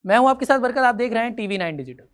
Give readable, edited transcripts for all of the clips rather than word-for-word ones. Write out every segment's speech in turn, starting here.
मैं हूं आपके साथ बरकत, आप देख रहे हैं TV9 डिजिटल।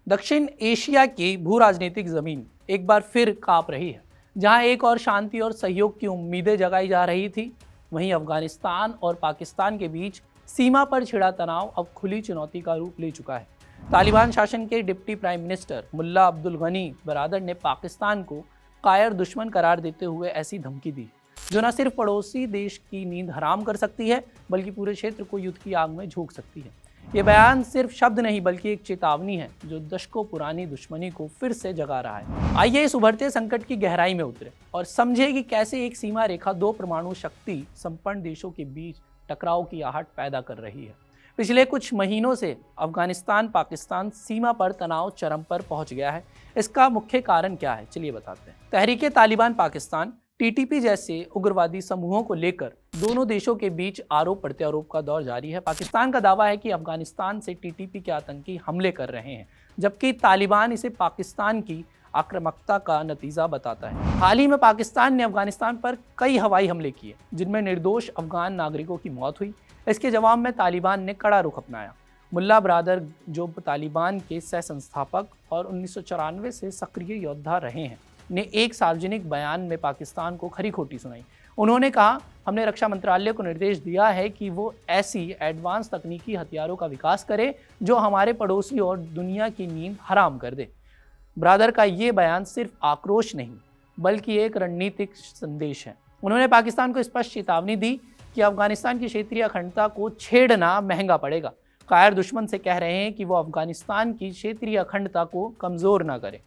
दक्षिण एशिया की भू राजनीतिक जमीन एक बार फिर कांप रही है। जहां एक और शांति और सहयोग की उम्मीदें जगाई जा रही थी, वहीं अफगानिस्तान और पाकिस्तान के बीच सीमा पर छिड़ा तनाव अब खुली चुनौती का रूप ले चुका है। तालिबान शासन के डिप्टी प्राइम मिनिस्टर मुल्ला अब्दुल गनी बरादर ने पाकिस्तान को कायर दुश्मन करार देते हुए ऐसी धमकी दी जो न सिर्फ पड़ोसी देश की नींद हराम कर सकती है, बल्कि पूरे क्षेत्र को युद्ध की आग में झोंक सकती है। ये बयान सिर्फ शब्द नहीं बल्कि एक चेतावनी है जो दशकों पुरानी दुश्मनी को फिर से जगा रहा है। आइए इस उभरते संकट की गहराई में उतरे और समझे कि कैसे एक सीमा रेखा दो परमाणु शक्ति संपन्न देशों के बीच टकराव की आहट पैदा कर रही है। पिछले कुछ महीनों से अफगानिस्तान पाकिस्तान सीमा पर तनाव चरम पर पहुंच गया है। इसका मुख्य कारण क्या है, चलिए बताते हैं। तहरीके तालिबान पाकिस्तान TTP जैसे उग्रवादी समूहों को लेकर दोनों देशों के बीच आरोप प्रत्यारोप का दौर जारी है। पाकिस्तान का दावा है कि अफगानिस्तान से TTP के आतंकी हमले कर रहे हैं, जबकि तालिबान इसे पाकिस्तान की आक्रामकता का नतीजा बताता है। हाल ही में पाकिस्तान ने अफगानिस्तान पर कई हवाई हमले किए जिनमें निर्दोष अफगान नागरिकों की मौत हुई। इसके जवाब में तालिबान ने कड़ा रुख अपनाया। मुल्ला बरादर, जो तालिबान के सह संस्थापक और 1994 से सक्रिय योद्धा रहे हैं, ने एक सार्वजनिक बयान में पाकिस्तान को खरी खोटी सुनाई। उन्होंने कहा, हमने रक्षा मंत्रालय को निर्देश दिया है कि वो ऐसी एडवांस तकनीकी हथियारों का विकास करे जो हमारे पड़ोसी और दुनिया की नींद हराम कर दे। ब्रादर का ये बयान सिर्फ आक्रोश नहीं बल्कि एक रणनीतिक संदेश है। उन्होंने पाकिस्तान को स्पष्ट चेतावनी दी कि अफगानिस्तान की क्षेत्रीय अखंडता को छेड़ना महंगा पड़ेगा। कायर दुश्मन से कह रहे हैं कि वो अफगानिस्तान की क्षेत्रीय अखंडता को कमज़ोर ना करे।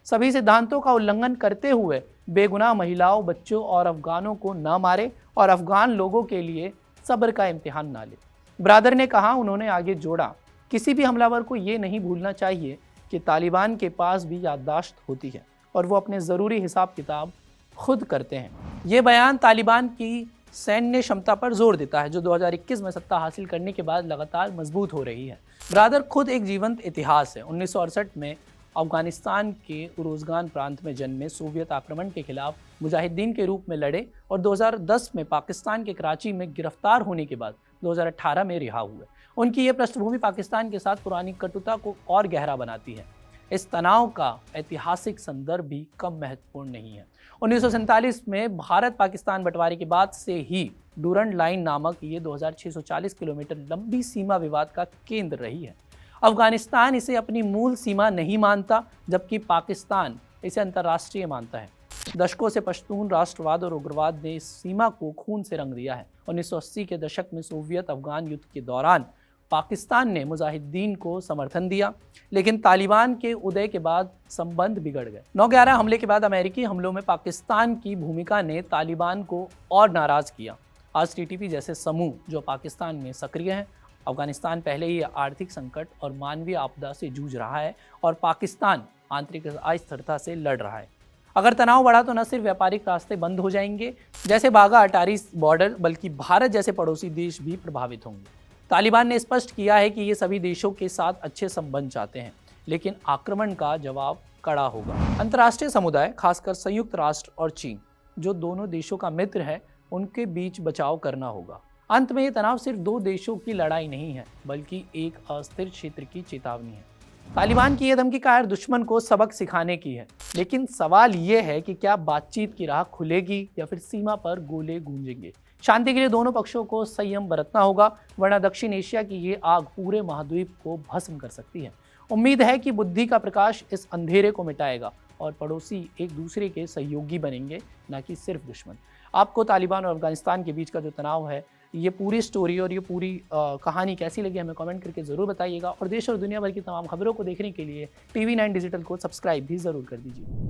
सभी सिद्धांतों का उल्लंघन करते हुए बेगुनाह महिलाओं, बच्चों और अफगानों को न मारे और अफगान लोगों के लिए सब्र का इम्तिहान ना ले। ब्रादर ने कहा, उन्होंने आगे जोड़ा, किसी भी हमलावर को ये नहीं भूलना चाहिए कि तालिबान के पास भी याददाश्त होती है और वो अपने ज़रूरी हिसाब किताब खुद करते हैं। ये बयान तालिबान की सैन्य क्षमता पर जोर देता है जो 2021 में सत्ता हासिल करने के बाद लगातार मजबूत हो रही है। ब्रादर खुद एक जीवंत इतिहास है। 1968 में अफगानिस्तान के उरोज़गान प्रांत में जन्मे, सोवियत आक्रमण के खिलाफ मुजाहिदीन के रूप में लड़े और 2010 में पाकिस्तान के कराची में गिरफ्तार होने के बाद 2018 में रिहा हुए। उनकी ये पृष्ठभूमि पाकिस्तान के साथ पुरानी कटुता को और गहरा बनाती है। इस तनाव का ऐतिहासिक संदर्भ भी कम महत्वपूर्ण नहीं है। 1947 में भारत पाकिस्तान बंटवारे के बाद से ही डूरंड लाइन नामक ये 2640 किलोमीटर लंबी सीमा विवाद का केंद्र रही है। अफगानिस्तान इसे अपनी मूल सीमा नहीं मानता, जबकि पाकिस्तान इसे अंतर्राष्ट्रीय मानता है। दशकों से पश्तून राष्ट्रवाद और उग्रवाद ने इस सीमा को खून से रंग दिया है। 1980 के दशक में सोवियत अफगान युद्ध के दौरान पाकिस्तान ने मुजाहिदीन को समर्थन दिया, लेकिन तालिबान के उदय के बाद संबंध बिगड़ गए। 9/11 हमले के बाद अमेरिकी हमलों में पाकिस्तान की भूमिका ने तालिबान को और नाराज किया। आज TTP जैसे समूह जो पाकिस्तान में सक्रिय हैं, अफगानिस्तान पहले ही आर्थिक संकट और मानवीय आपदा से जूझ रहा है और पाकिस्तान आंतरिक अस्थिरता से लड़ रहा है। अगर तनाव बढ़ा तो न सिर्फ व्यापारिक रास्ते बंद हो जाएंगे जैसे बाघा अटारी बॉर्डर, बल्कि भारत जैसे पड़ोसी देश भी प्रभावित होंगे। तालिबान ने स्पष्ट किया है कि ये सभी देशों के साथ अच्छे संबंध चाहते हैं, लेकिन आक्रमण का जवाब कड़ा होगा। अंतर्राष्ट्रीय समुदाय, खासकर संयुक्त राष्ट्र और चीन, जो दोनों देशों का मित्र है, उनके बीच बचाव करना होगा। अंत में ये तनाव सिर्फ दो देशों की लड़ाई नहीं है बल्कि एक अस्थिर क्षेत्र की चेतावनी है। तालिबान की यह धमकी कायर दुश्मन को सबक सिखाने की है, लेकिन सवाल ये है कि क्या बातचीत की राह खुलेगी या फिर सीमा पर गोले गूंजेंगे। शांति के लिए दोनों पक्षों को संयम बरतना होगा, वरना दक्षिण एशिया की ये आग पूरे महाद्वीप को भस्म कर सकती है। उम्मीद है कि बुद्धि का प्रकाश इस अंधेरे को मिटाएगा और पड़ोसी एक दूसरे के सहयोगी बनेंगे, न कि सिर्फ दुश्मन। आपको तालिबान और अफगानिस्तान के बीच का जो तनाव है, ये पूरी स्टोरी और ये पूरी कहानी कैसी लगी, हमें कमेंट करके ज़रूर बताइएगा और देश और दुनिया भर की तमाम खबरों को देखने के लिए TV9 डिजिटल को सब्सक्राइब भी ज़रूर कर दीजिए।